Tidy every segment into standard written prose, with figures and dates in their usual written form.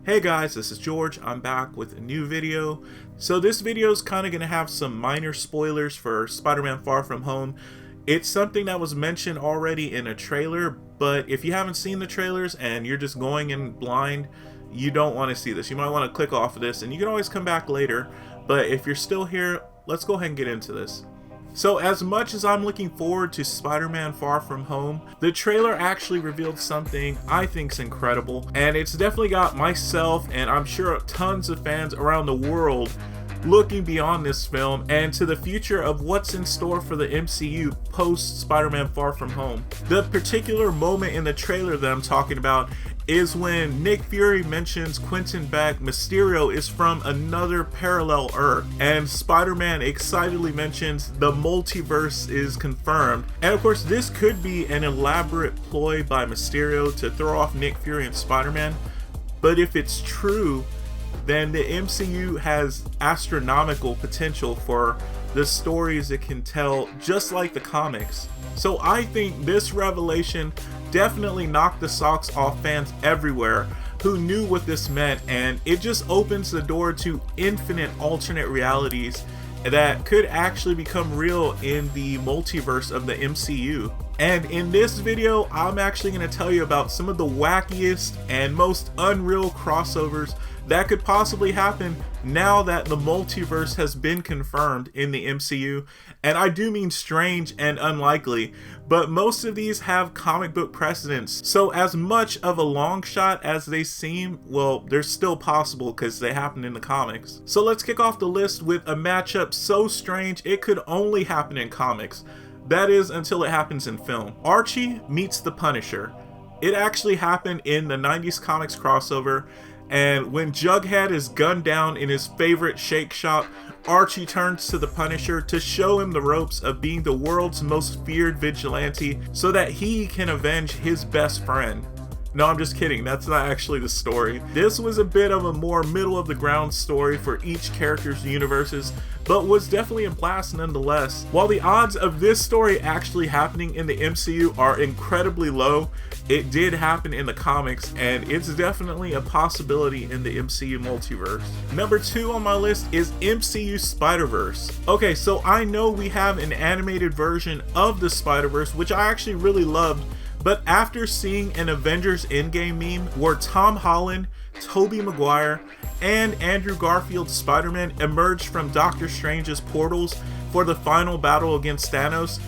Hey guys, this is George. I'm back with a new video. So this video is kind of going to have some minor spoilers for Spider-Man Far From Home. It's something that was mentioned already in a trailer, but if you haven't seen the trailers and you're just going in blind, you don't want to see this. You might want to click off of this and you can always come back later. But if you're still here, let's go ahead and get into this. So as much as I'm looking forward to Spider-Man Far From Home, the trailer actually revealed something I think's incredible, and it's definitely got myself and I'm sure tons of fans around the world looking beyond this film and to the future of what's in store for the MCU post Spider-Man Far From Home. The particular moment in the trailer that I'm talking about is when Nick Fury mentions Quentin Beck Mysterio is from another parallel Earth, and Spider-Man excitedly mentions the multiverse is confirmed. And of course this could be an elaborate ploy by Mysterio to throw off Nick Fury and Spider-Man, but if it's true, then the MCU has astronomical potential for the stories it can tell, just like the comics. So I think this revelation definitely knocked the socks off fans everywhere who knew what this meant, and it just opens the door to infinite alternate realities that could actually become real in the multiverse of the MCU. And in this video, I'm actually going to tell you about some of the wackiest and most unreal crossovers that could possibly happen now that the multiverse has been confirmed in the MCU. And I do mean strange and unlikely, but most of these have comic book precedents. So as much of a long shot as they seem, well, they're still possible because they happen in the comics. So let's kick off the list with a matchup so strange it could only happen in comics. That is, until it happens in film. Archie meets the Punisher. It actually happened in the 90s comics crossover, and when Jughead is gunned down in his favorite shake shop, Archie turns to the Punisher to show him the ropes of being the world's most feared vigilante so that he can avenge his best friend. No, I'm just kidding, that's not actually the story. This was a bit of a more middle of the ground story for each character's universes, but was definitely a blast nonetheless. While the odds of this story actually happening in the MCU are incredibly low, it did happen in the comics, and it's definitely a possibility in the MCU multiverse. Number 2 on my list is MCU Spiderverse. Okay, so I know we have an animated version of the Spiderverse, which I actually really loved, but after seeing an Avengers Endgame meme where Tom Holland, Tobey Maguire, and Andrew Garfield's Spider-Man emerged from Doctor Strange's portals for the final battle against Thanos,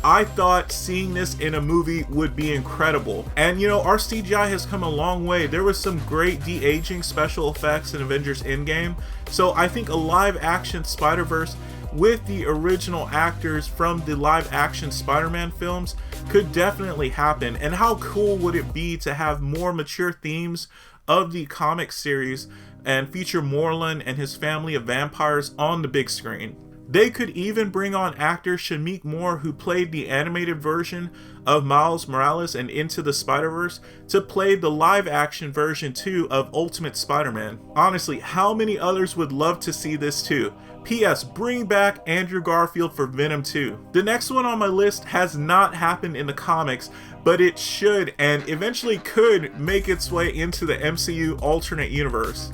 I thought seeing this in a movie would be incredible. And you know, our CGI has come a long way. There was some great de-aging special effects in Avengers Endgame, so I think a live-action Spider-Verse with the original actors from the live-action Spider-Man films could definitely happen. And how cool would it be to have more mature themes of the comic series and feature Morlun and his family of vampires on the big screen. They could even bring on actor Shameik Moore, who played the animated version of Miles Morales and Into the Spider-Verse, to play the live-action version too of Ultimate Spider-Man. Honestly, how many others would love to see this too? P.S. Bring back Andrew Garfield for Venom 2. The next one on my list has not happened in the comics, but it should and eventually could make its way into the MCU alternate universe.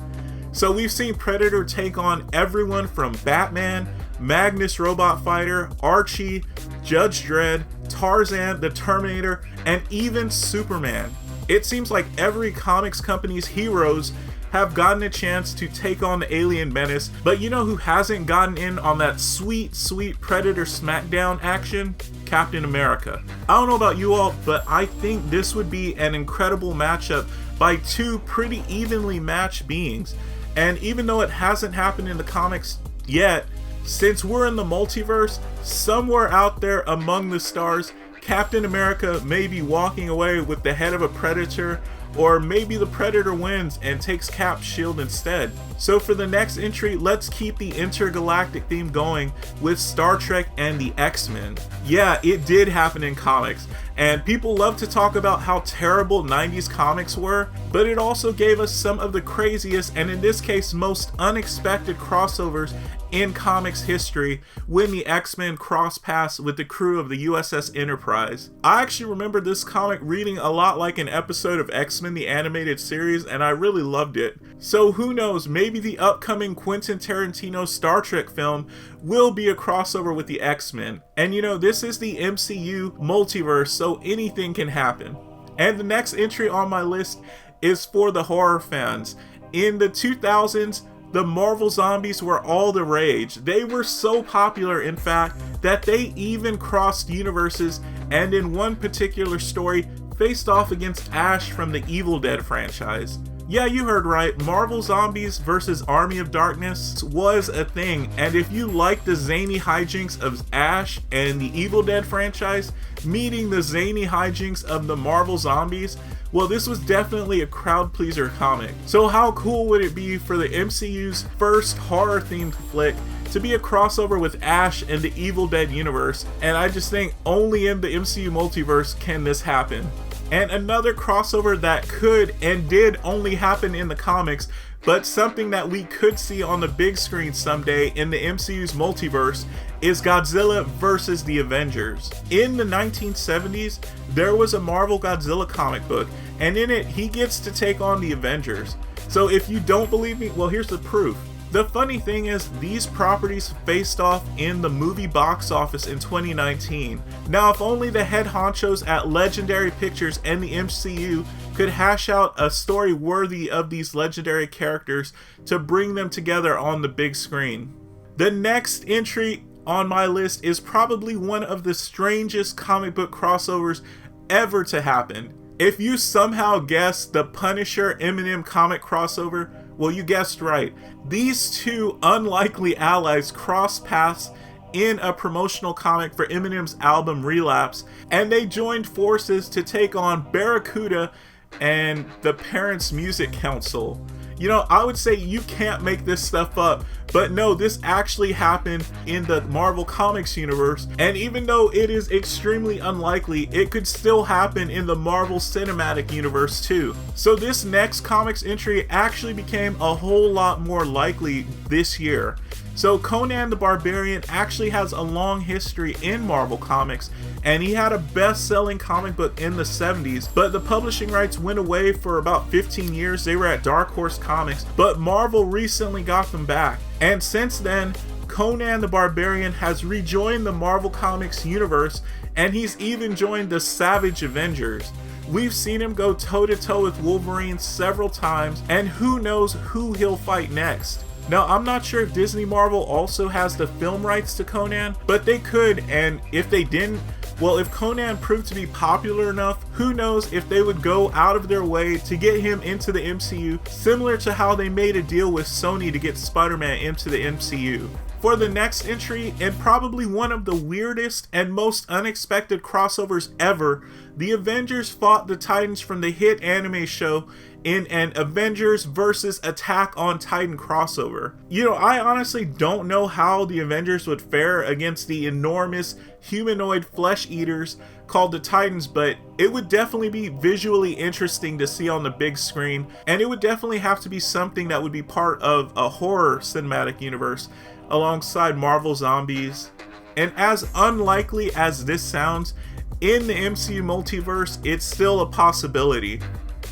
So we've seen Predator take on everyone from Batman, Magnus Robot Fighter, Archie, Judge Dredd, Tarzan, the Terminator, and even Superman. It seems like every comics company's heroes have gotten a chance to take on the alien menace, but you know who hasn't gotten in on that sweet Predator smackdown action? Captain America. I don't know about you all, but I think this would be an incredible matchup by two pretty evenly matched beings. And even though it hasn't happened in the comics yet, since we're in the multiverse, somewhere out there among the stars, Captain America may be walking away with the head of a Predator, or maybe the Predator wins and takes Cap's shield instead. So for the next entry, let's keep the intergalactic theme going with Star Trek and the X-Men. Yeah, it did happen in comics, and people love to talk about how terrible 90s comics were, but it also gave us some of the craziest and in this case most unexpected crossovers in comics history when the X-Men cross paths with the crew of the USS Enterprise. I actually remember this comic reading a lot like an episode of X-Men the animated series, and I really loved it. So who knows, maybe the upcoming Quentin Tarantino Star Trek film will be a crossover with the X-Men. And you know, this is the MCU Multiverse, so anything can happen. And the next entry on my list is for the horror fans. In the 2000s, the Marvel zombies were all the rage. They were so popular, in fact, that they even crossed universes, and in one particular story, faced off against Ash from the Evil Dead franchise. Yeah, you heard right, Marvel Zombies vs. Army of Darkness was a thing, and if you like the zany hijinks of Ash and the Evil Dead franchise, meeting the zany hijinks of the Marvel Zombies, well, this was definitely a crowd pleaser comic. So how cool would it be for the MCU's first horror themed flick to be a crossover with Ash and the Evil Dead universe? And I just think only in the MCU Multiverse can this happen. And another crossover that could and did only happen in the comics, but something that we could see on the big screen someday in the MCU's multiverse, is Godzilla versus the Avengers. In the 1970s, there was a Marvel Godzilla comic book, and in it, he gets to take on the Avengers. So if you don't believe me, well, here's the proof. The funny thing is, these properties faced off in the movie box office in 2019. Now, if only the head honchos at Legendary Pictures and the MCU could hash out a story worthy of these legendary characters to bring them together on the big screen. The next entry on my list is probably one of the strangest comic book crossovers ever to happen. If you somehow guessed the Punisher Eminem comic crossover, well, you guessed right. These two unlikely allies cross paths in a promotional comic for Eminem's album Relapse, and they joined forces to take on Barracuda and the Parents Music Council. You know, I would say you can't make this stuff up, but no, this actually happened in the Marvel Comics universe, and even though it is extremely unlikely, it could still happen in the Marvel Cinematic Universe too. So this next comics entry actually became a whole lot more likely this year. So Conan the Barbarian actually has a long history in Marvel Comics, and he had a best-selling comic book in the 70s, but the publishing rights went away for about 15 years. They were at Dark Horse Comics, but Marvel recently got them back. And since then, Conan the Barbarian has rejoined the Marvel Comics universe, and he's even joined the Savage Avengers. We've seen him go toe-to-toe with Wolverine several times, and who knows who he'll fight next. Now, I'm not sure if Disney Marvel also has the film rights to Conan, but they could, and if they didn't, well, if Conan proved to be popular enough, who knows if they would go out of their way to get him into the MCU, similar to how they made a deal with Sony to get Spider-Man into the MCU. For the next entry, and probably one of the weirdest and most unexpected crossovers ever, the Avengers fought the Titans from the hit anime show in an Avengers vs. Attack on Titan crossover. You know, I honestly don't know how the Avengers would fare against the enormous humanoid flesh eaters called the Titans, but it would definitely be visually interesting to see on the big screen, and it would definitely have to be something that would be part of a horror cinematic universe alongside Marvel Zombies. And as unlikely as this sounds, in the MCU Multiverse, it's still a possibility.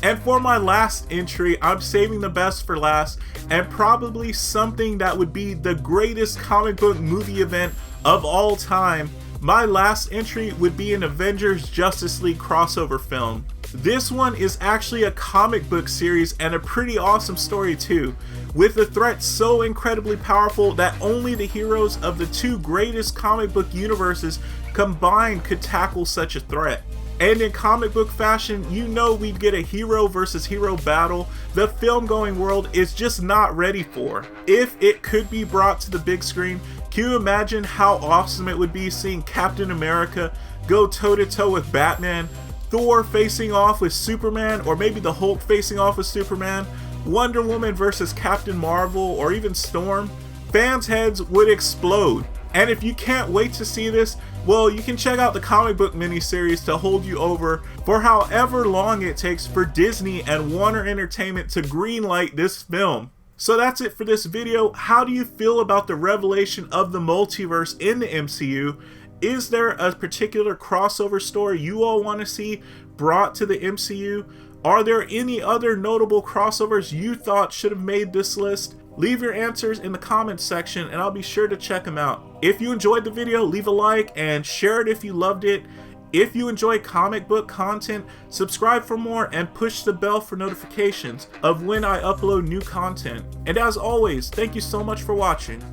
And for my last entry, I'm saving the best for last, and probably something that would be the greatest comic book movie event of all time. My last entry would be an Avengers Justice League crossover film. This one is actually a comic book series and a pretty awesome story too, with a threat so incredibly powerful that only the heroes of the two greatest comic book universes combined could tackle such a threat. And in comic book fashion, you know we'd get a hero versus hero battle the film-going world is just not ready for. If it could be brought to the big screen, can you imagine how awesome it would be seeing Captain America go toe-to-toe with Batman, Thor facing off with Superman, or maybe the Hulk facing off with Superman, Wonder Woman versus Captain Marvel, or even Storm? Fans' heads would explode. And if you can't wait to see this, well, you can check out the comic book miniseries to hold you over for however long it takes for Disney and Warner Entertainment to greenlight this film. So that's it for this video. How do you feel about the revelation of the multiverse in the MCU? Is there a particular crossover story you all want to see brought to the MCU? Are there any other notable crossovers you thought should have made this list? Leave your answers in the comments section and I'll be sure to check them out. If you enjoyed the video, leave a like and share it if you loved it. If you enjoy comic book content, subscribe for more and push the bell for notifications of when I upload new content. And as always, thank you so much for watching.